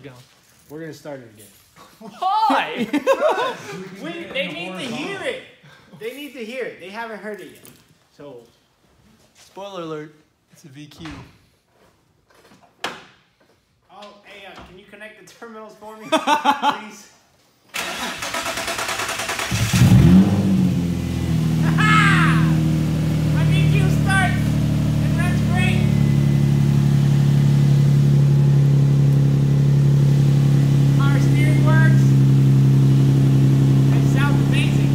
go. We're gonna start it again. Why? They need to hear it. They need to hear it. They haven't heard it yet. So, Spoiler alert, it's a VQ. oh, hey, can you connect the terminals for me, please? My VQ starts and runs great. Our steering works. It sounds amazing.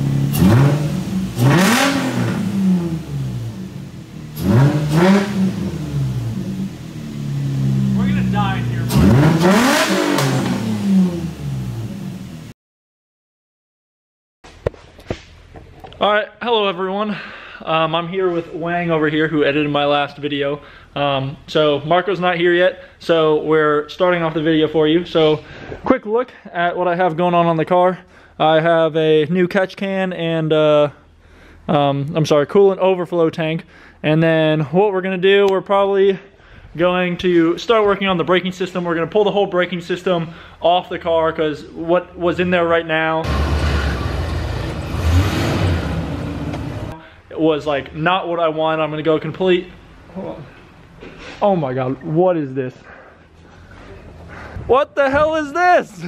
We're gonna die in here, Mark. All right, hello everyone. I'm here with Wang over here who edited my last video. So Marco's not here yet, so we're starting off the video for you. So quick look at what I have going on the car. I have a new catch can and coolant overflow tank. And then what we're gonna do, we're probably going to start working on the braking system. We're gonna pull the whole braking system off the car because what was in there right now was like not what I want. I'm gonna go complete. Hold on. Oh my god, what is this? What the hell is this?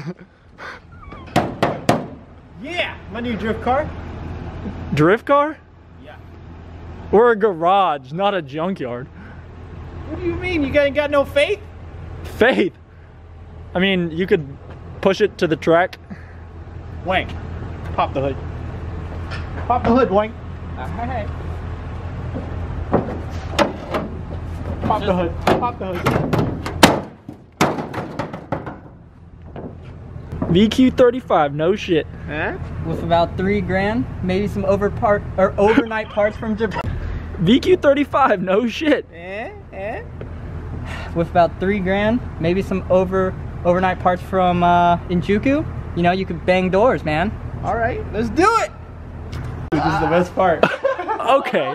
Yeah, my new drift car. Drift car? Yeah. We're a garage, not a junkyard. What do you mean? You got no faith? Faith? I mean, you could push it to the track. Wank. Pop the hood. Pop the hood, Wank. Alright. Pop the hood. Pop the hood. VQ35, no shit. Huh? With about $3 grand, maybe some overnight parts from Japan. VQ35, no shit. With about $3 grand, maybe some overnight parts from Injuku. You know, you could bang doors, man. Alright, let's do it! This is the best part. Okay.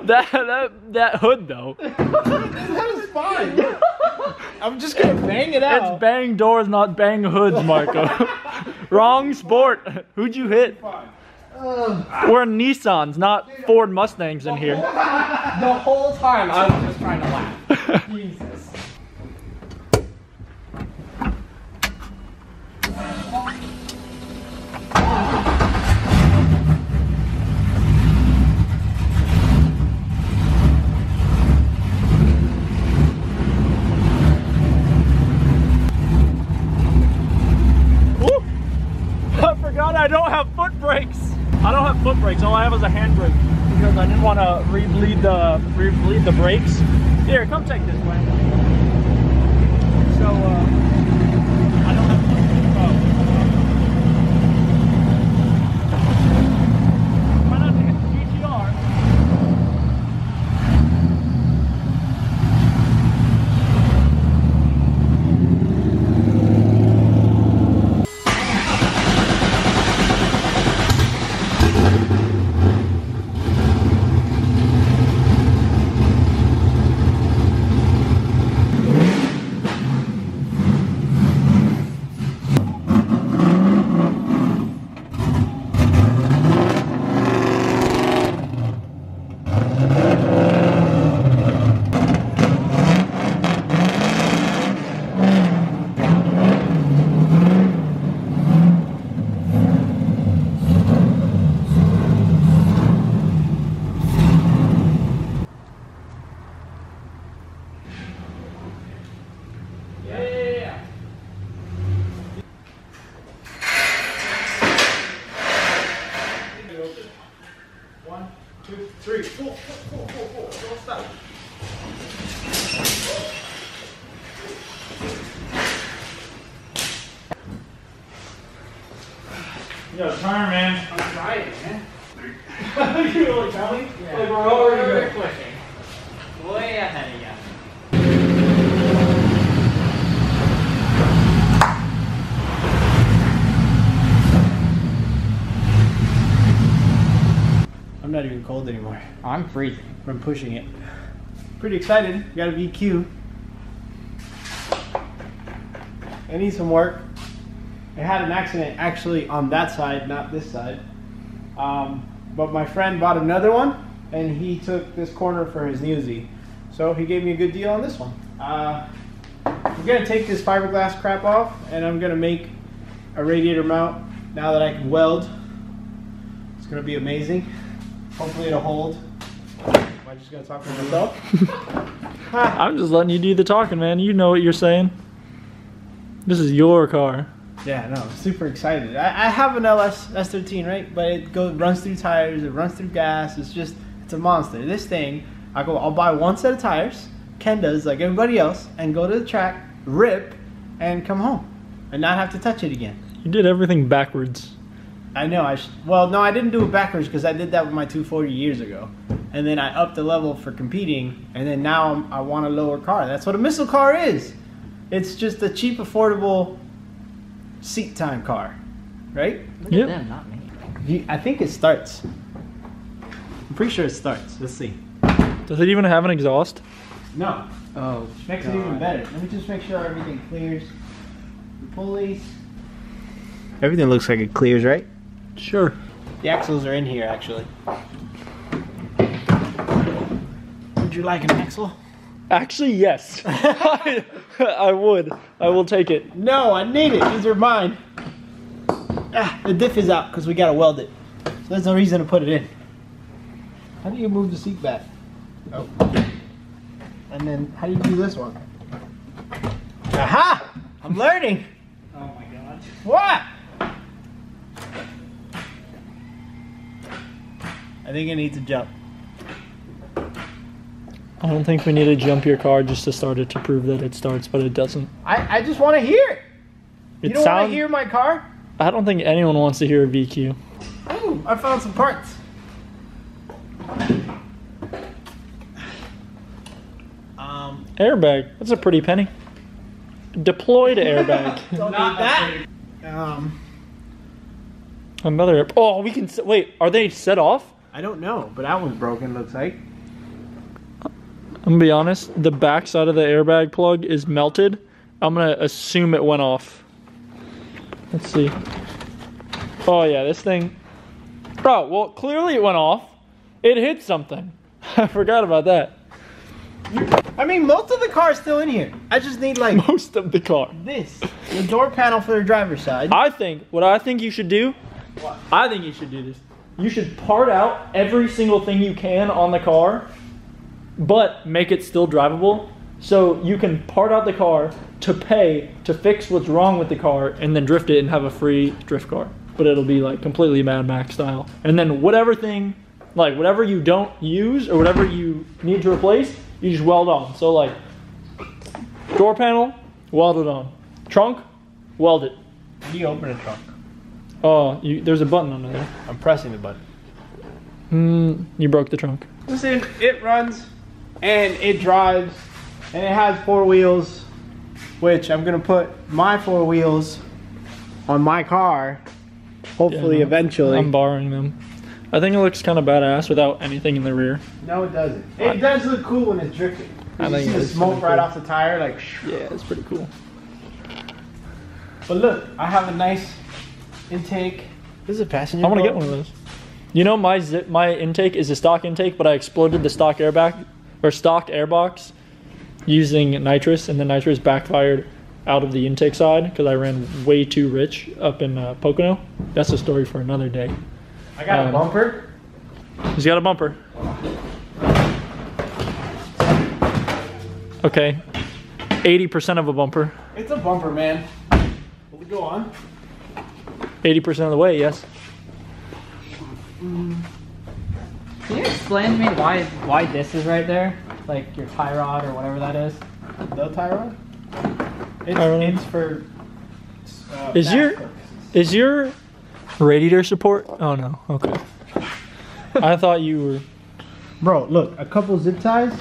That hood though. That is fine. I'm just gonna bang it out. It's bang doors, not bang hoods, Marco. Wrong sport. Who'd you hit? We're Nissans, not Ford Mustangs in here. The whole time I was just trying to laugh. Jesus. I forgot I don't have foot brakes. I don't have foot brakes. All I have is a hand brake because I didn't want to re-bleed the brakes. Here, come take this way. So I don't have foot brakes. Try not to hit the GTR. Three, four. Don't stop. You got a timer, man. I'm trying, man. You really coming? Yeah. Like we're already pushing. Way ahead of you. I'm not even cold anymore. I'm freezing. I'm pushing it. Pretty excited. Got a VQ. It needs some work. It had an accident actually on that side, not this side. But my friend bought another one, and he took this corner for his newsie. So he gave me a good deal on this one. I'm gonna take this fiberglass crap off, and I'm gonna make a radiator mount now that I can weld. It's gonna be amazing. Hopefully it'll hold. Am I just gonna talk to myself? I'm just letting you do the talking, man. You know what you're saying. This is your car. Yeah, no, I'm super excited. I have an LS S13, right? But it runs through tires, it runs through gas. It's a monster. This thing, I'll buy one set of tires. Ken does, like everybody else, and go to the track, rip, and come home, and not have to touch it again. You did everything backwards. I know. Well, no, I didn't do it backwards because I did that with my 240 years ago, and then I upped the level for competing, and then now I want a lower car. That's what a missile car is. It's just a cheap, affordable seat time car, right? Look at them, not me. I think it starts. I'm pretty sure it starts. Let's see. Does it even have an exhaust? No. Oh, Which makes it even better. Let me just make sure everything clears. The pulleys. Everything looks like it clears, right? Sure. The axles are in here, actually. Would you like an axle? Actually, yes. I would. I will take it. No, I need it. These are mine. The diff is out because we gotta weld it. So there's no reason to put it in. How do you move the seat back? Oh. And then how do you do this one? Aha! I'm learning. Oh my god. What? I think it needs a jump. I don't think we need to jump your car just to start it to prove that it starts, but it doesn't. I just want to hear it. You don't want to hear my car? I don't think anyone wants to hear a VQ. Oh, I found some parts. Airbag. That's a pretty penny. Deployed airbag. Don't need that. Another. Oh, we can. Wait, are they set off? I don't know, but that one's broken, looks like. I'm gonna be honest. The back side of the airbag plug is melted. I'm gonna assume it went off. Let's see. Oh yeah, this thing. Oh, well, clearly it went off. It hit something. I forgot about that. I mean, most of the car's still in here. I just need like Most of the car. this. The door panel for the driver's side. What I think you should do. What? I think you should do this. You should part out every single thing you can on the car, but make it still drivable. So you can part out the car to pay to fix what's wrong with the car and then drift it and have a free drift car. But it'll be like completely Mad Max style. And then whatever thing, like whatever you don't use or whatever you need to replace, you just weld on. So like door panel, weld it on. Trunk, weld it. How do you open a trunk? Oh, there's a button under there. I'm pressing the button. You broke the trunk. Listen, it runs and it drives and it has 4 wheels, which I'm gonna put my 4 wheels on my car, hopefully Yeah, eventually. I'm borrowing them. I think it looks kind of badass without anything in the rear. No, it doesn't. It does look cool when it's drifting. I You think see the it's smoke pretty right cool. off the tire, like. Yeah, it's pretty cool. But look, I have a nice intake. This is a passenger. I want to boat. get one of those. You know, my intake is a stock intake, but I exploded the stock airbag or stock airbox using nitrous, and the nitrous backfired out of the intake side because I ran way too rich up in Pocono. That's a story for another day. I got a bumper. He's got a bumper. Okay, 80% of a bumper. It's a bumper, man. Will it go on? 80% of the way, yes. Can you explain to me why this is right there? Like your tie rod or whatever that is? The tie rod? Tie rod. It's for. Is back your purposes. is your radiator support? Oh no. Okay. I thought you were. Bro, look, a couple zip ties,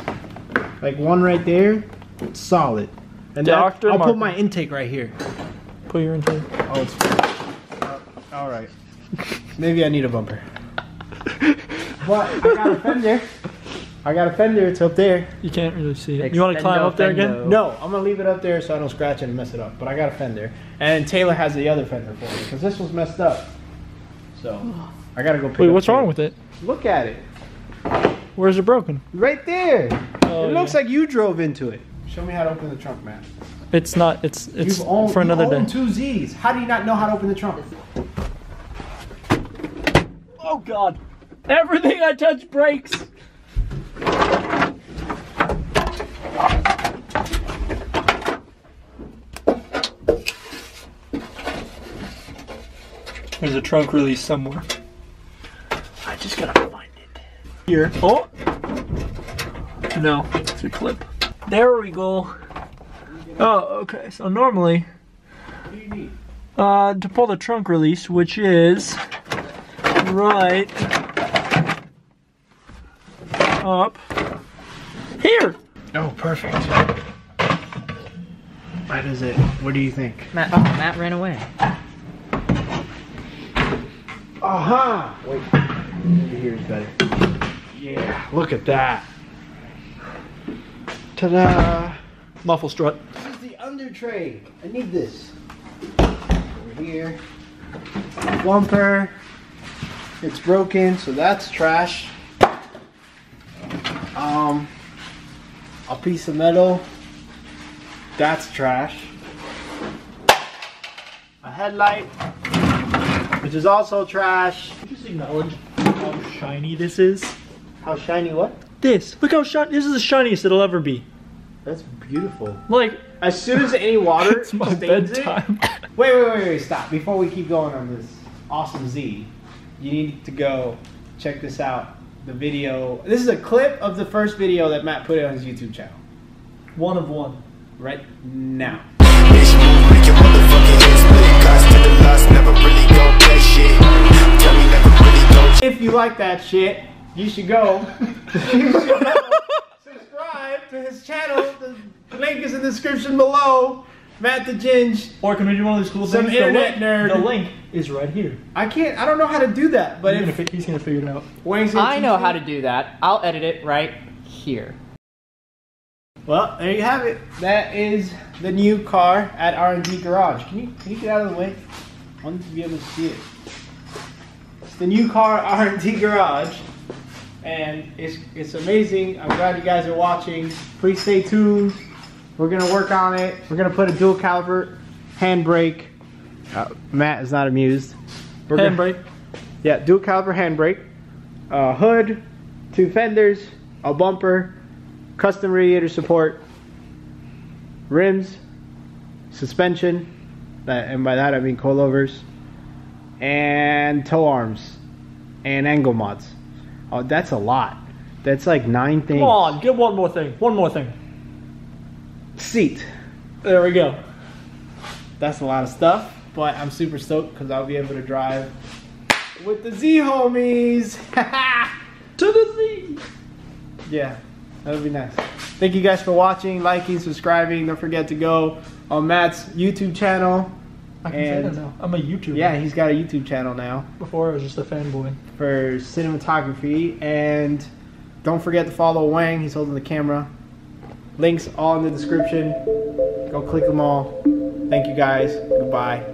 like one right there, it's solid. And Dr. I'll Martin. put my intake right here. Put your intake. Oh, it's all right. Maybe I need a bumper. But I got a fender. I got a fender, it's up there. You can't really see it. You want to climb up there again? No, I'm gonna leave it up there so I don't scratch it and mess it up. But I got a fender. And Taylor has the other fender for me because this was messed up. So I gotta go pick it up. Wait, what's wrong with it? Look at it. Where's it broken? Right there. Oh, it looks like you drove into it. Show me how to open the trunk, man. It's not. It's for another day. Two Z's. How do you not know how to open the trunk? Oh God! Everything I touch breaks. There's a trunk release somewhere. I just gotta find it. Here. Oh! No, it's a clip. There we go. Oh, okay. So normally, What do you need? to pull the trunk release, which is right up here. Oh, perfect. That is it. What do you think? Matt ran away. Uh-huh. Wait. Over here is better. Yeah, look at that. Ta-da. Muffle strut. This is the under tray. I need this. Over here. Bumper. It's broken, so that's trash. A piece of metal. That's trash. A headlight, which is also trash. Just acknowledge how shiny this is. How shiny what? This. Look how shiny. This is the shiniest it'll ever be. That's beautiful. Like, as soon as any water it's my stains bedtime. it. Wait, stop. Before we keep going on this awesome Z, you need to go check this out. The video. This is a clip of the first video that Matt put on his YouTube channel. One of one. Right now. If you like that shit, you should go. Subscribe to his channel. The link is in the description below. Matt the Ginge. Or can we do one of these cool Some things? internet nerd. The link is right here. I don't know how to do that, but He's gonna figure it out. I know how to do that. I'll edit it right here. Well, there you have it. That is the new car at R&D Garage. Can you get out of the way? I want to be able to see it. It's the new car R&D Garage, and it's amazing. I'm glad you guys are watching. Please stay tuned. We're gonna work on it. We're gonna put a dual caliper handbrake. Matt is not amused. Handbrake. Yeah, dual caliper handbrake. Hood, 2 fenders, a bumper, custom radiator support, rims, suspension, and by that I mean coilovers, and tow arms, and angle mods. Oh, that's a lot. That's like 9 things. Come on, get one more thing. One more thing. Seat. There we go. That's a lot of stuff, but I'm super stoked because I'll be able to drive with the Z homies. To the Z. Yeah, that would be nice. Thank you guys for watching, liking, subscribing. Don't forget to go on Matt's YouTube channel. I can say that now. I'm a YouTuber. Yeah, he's got a YouTube channel now Before I was just a fanboy. for cinematography. And don't forget to follow Wang. He's holding the camera. Links all in the description. Go click them all. Thank you guys. Goodbye.